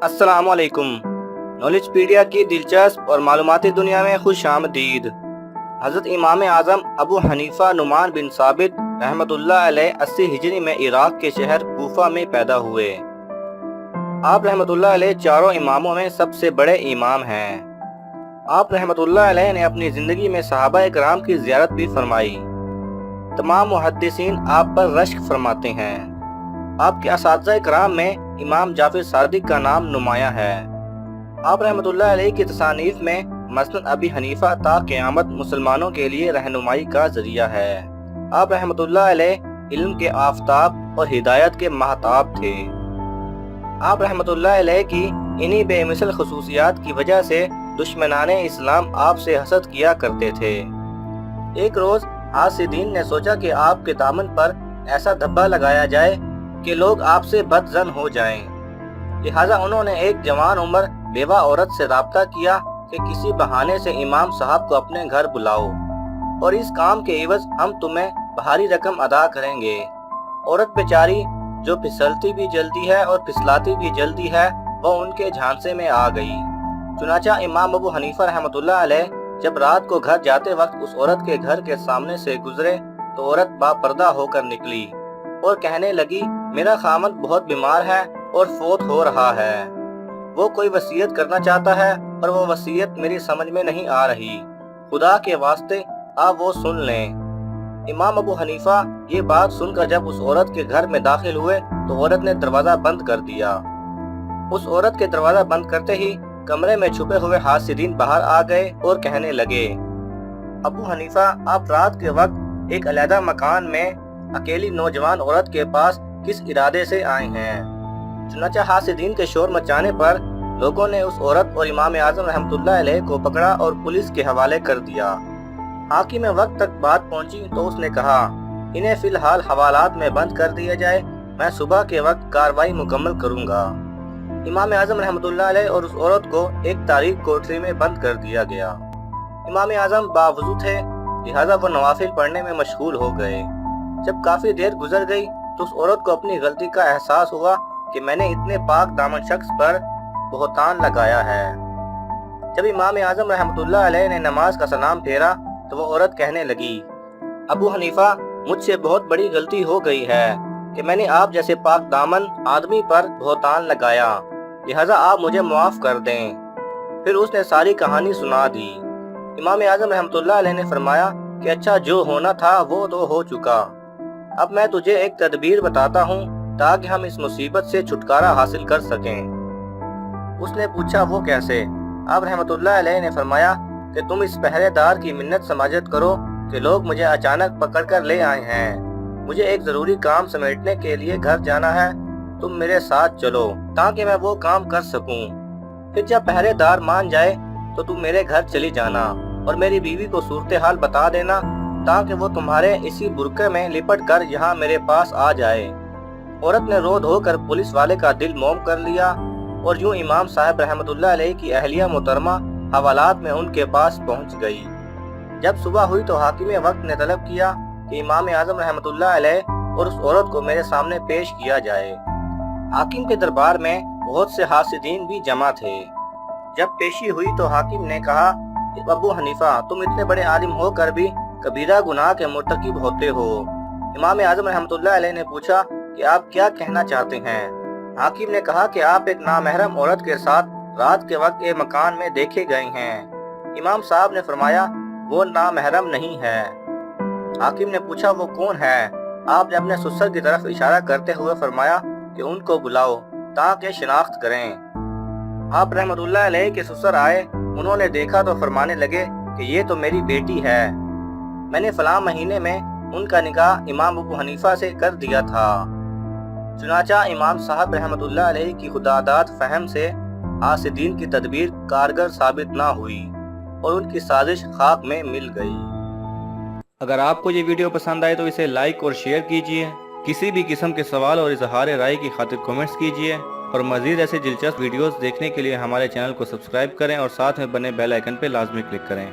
अस्सलाम वालेकुम। नॉलेजपीडिया की दिलचस्प और मालूमाती दुनिया में खुश आमदीद। हज़रत इमाम आज़म अबू हनीफ़ा नुमान बिन साबित रहमतुल्लाह अलैह 80 हिजरी में इराक के शहर कूफा में पैदा हुए। आप रहमतुल्लाह अलैह चारों इमामों में सबसे बड़े इमाम हैं। आप रहमतुल्लाह अलैह ने अपनी ज़िंदगी में सहाबा कराम की ज़ियारत भी फरमाई। तमाम मुहद्दिसीन आप पर रश्क फरमाते हैं। आपके असातिज़ा कराम में इमाम जाफर सादिक का नाम नुमाया है। आप रहमतुल्लाह अलैह की तसानीफ में मसनद अबी हनीफा ता क़यामत मुसलमानों के लिए रहनुमाई का ज़रिया है। आप रहमतुल्लाह अलैह इल्म के आफताब और हिदायत के महताब थे। आप रहमतुल्लाह अलैह की इन्हीं बेमिसल खसूसियात की वजह से दुश्मनाने इस्लाम आपसे हसद किया करते थे। एक रोज़ हासिदीन ने सोचा कि आपके दामन पर ऐसा धब्बा लगाया जाए कि लोग आपसे बदजन हो जाएं। लिहाजा उन्होंने एक जवान उम्र बेवा औरत से राब्ता किया कि किसी बहाने से इमाम साहब को अपने घर बुलाओ और इस काम के एवज हम तुम्हें भारी रकम अदा करेंगे। औरत बेचारी जो फिसलती भी जल्दी है और फिसलाती भी जल्दी है, वह उनके झांसे में आ गई। चुनाचा इमाम अबू हनीफा रहमतुल्लाह अलैह जब रात को घर जाते वक्त उस औरत के घर के सामने से गुजरे तो औरत बापर्दा होकर निकली और कहने लगी, मेरा खामद बहुत बीमार है और फोत हो रहा है। वो कोई वसीयत करना चाहता है पर वो वसीयत मेरी समझ में नहीं आ रही। खुदा के वास्ते आप वो सुन लें। इमाम अबू हनीफा ये बात सुनकर जब उस औरत के घर में दाखिल हुए तो औरत ने दरवाजा बंद कर दिया। उस औरत के दरवाजा बंद करते ही कमरे में छुपे हुए हासिदीन बाहर आ गए और कहने लगे, अबू हनीफा आप रात के वक्त एक अलहदा मकान में अकेली नौजवान औरत के पास किस इरादे से आए हैं। चुनाचा हासिदीन के शोर मचाने पर लोगों ने उस औरत और इमाम आज़म रहमतुल्लाह अलैह को पकड़ा और पुलिस के हवाले कर दिया। हाकिम वक्त तक बात पहुंची तो उसने कहा, इन्हें फिलहाल हवालात में बंद कर दिया जाए, मैं सुबह के वक्त कार्रवाई मुकम्मल करूंगा। इमाम आज़म रहमतुल्लाह अलैह और उस औरत को एक तारीख कोठरी में बंद कर दिया गया। इमाम आज़म बावजूद थे, लिहाजा वो नवाफिल पढ़ने में मशगूल हो गए। जब काफी देर गुजर गई तो उस औरत को अपनी गलती का एहसास हुआ कि मैंने इतने पाक दामन शख्स पर बहतान लगाया है। जब इमाम आज़म रहमतुल्लाह अलैह ने नमाज का सलाम फेरा तो वो औरत कहने लगी, अबू हनीफा मुझसे बहुत बड़ी गलती हो गई है कि मैंने आप जैसे पाक दामन आदमी पर बहतान लगाया, लिहाजा आप मुझे माफ कर दें। फिर उसने सारी कहानी सुना दी। इमाम आज़म रहमतुल्लाह अलैह ने फरमाया कि अच्छा, जो होना था वो तो हो चुका। अब मैं तुझे एक तदबीर बताता हूँ ताकि हम इस मुसीबत से छुटकारा हासिल कर सकें। उसने पूछा, वो कैसे? अब रहमतुल्लाह अलैह ने फरमाया कि तुम इस पहरेदार की मिन्नत समाजत करो कि लोग मुझे अचानक पकड़ कर ले आए हैं। मुझे एक जरूरी काम समेटने के लिए घर जाना है, तुम मेरे साथ चलो ताकि मैं वो काम कर सकूं। फिर जब पहरेदार मान जाए तो तुम मेरे घर चली जाना और मेरी बीवी को सूरत हाल बता देना ताकि वो तुम्हारे इसी बुरके में लिपट कर यहाँ मेरे पास आ जाए। औरत ने रो धो कर पुलिस वाले का दिल मोम कर लिया और यूं इमाम साहब रहमतुल्लाह अलैह की अहलिया मोहतरमा हवालात में उनके पास पहुँच गई। जब सुबह हुई तो हाकिम वक्त ने तलब किया कि इमाम आज़म रहमतुल्लाह अलैह और उस औरत को मेरे सामने पेश किया जाए। हाकिम के दरबार में बहुत से हासिदीन भी जमा थे। जब पेशी हुई तो हाकिम ने कहा, अबू हनीफा तुम इतने बड़े आलिम होकर भी कबीरा गुनाह के मुर्तकिब होते हो। इमाम आज़म रहमतुल्लाह अलैह ने पूछा कि आप क्या कहना चाहते हैं। हाकिम ने कहा कि आप एक नामहरम औरत के साथ रात के वक्त एक मकान में देखे गए हैं। इमाम साहब ने फरमाया, वो नामहरम नहीं है। हाकिम ने पूछा, वो कौन है? आपने अपने ससुर की तरफ इशारा करते हुए फरमाया कि उनको बुलाओ ताकि शिनाख्त करें। आप रहमतुल्लाह अलैह के ससुर आए, उन्होंने देखा तो फरमाने लगे कि ये तो मेरी बेटी है, मैंने फलां महीने में उनका निकाह इमाम अबू हनीफा से कर दिया था। चुनाचा इमाम साहब रहमतुल्लाह अलैह की खुदादाद फहम से हासिदीन की तदबीर कारगर साबित ना हुई और उनकी साजिश खाक में मिल गई। अगर आपको ये वीडियो पसंद आए तो इसे लाइक और शेयर कीजिए। किसी भी किस्म के सवाल और इजहार राय की खातिर कमेंट्स कीजिए और मज़ीद ऐसे दिलचस्प वीडियोस देखने के लिए हमारे चैनल को सब्सक्राइब करें और साथ में बने बेल आइकन पर लाजमी क्लिक करें।